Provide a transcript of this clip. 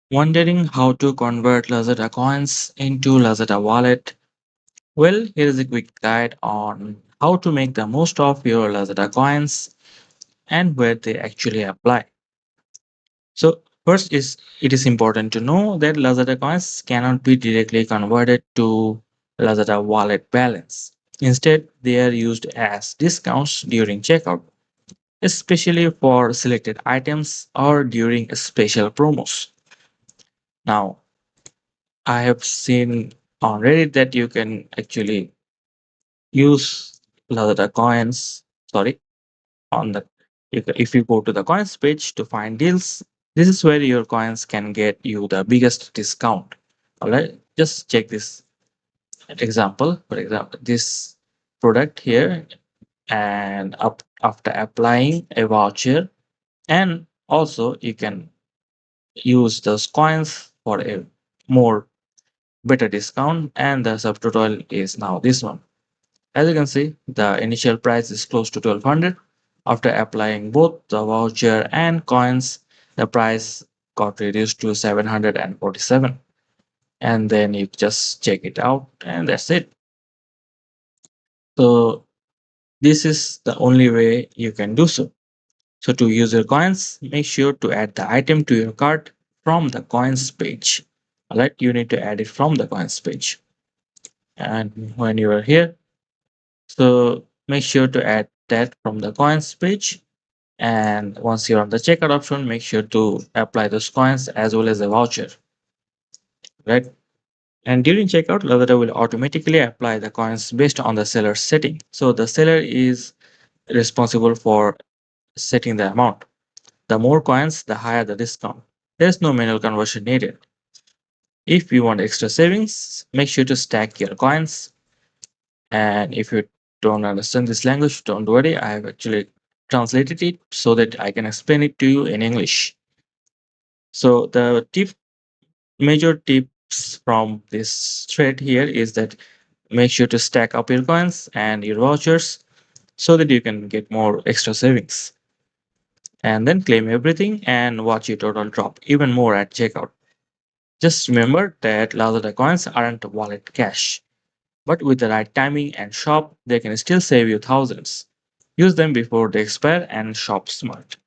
Wondering how to convert Lazada coins into Lazada wallet? Well, here is a quick guide on how to make the most of your Lazada coins and where they actually apply. So, first is it is important to know that Lazada coins cannot be directly converted to Lazada wallet balance. Instead, they are used as discounts during checkout, especially for selected items or during special promos. Now, I have seen on Reddit that you can actually use Lazada coins. Sorry, on the if you go to the coins page to find deals, this is where your coins can get you the biggest discount. All right, just check this example. For example, this product here, and up after applying a voucher, and also you can use those coins for a more better discount, and the subtotal is now this one. As you can see, the initial price is close to 1200. After applying both the voucher and coins, the price got reduced to 747. And then you just check it out, and that's it. So this is the only way you can do so. So to use your coins, make sure to add the item to your cart from the coins page. Alright, you need to add it from the coins page. And when you are here, so make sure to add that from the coins page. And once you're on the checkout option, make sure to apply those coins as well as a voucher, right? And during checkout, Lazada will automatically apply the coins based on the seller's setting. So the seller is responsible for setting the amount. The more coins, the higher the discount. There's no manual conversion needed. If you want extra savings, make sure to stack your coins. And if you don't understand this language, don't worry. I have actually translated it so that I can explain it to you in English. So the major tips from this thread here is that make sure to stack up your coins and your vouchers so that you can get more extra savings. And then claim everything and watch your total drop even more at checkout. Just remember that Lazada coins aren't wallet cash, but with the right timing and shop, they can still save you thousands. Use them before they expire and shop smart.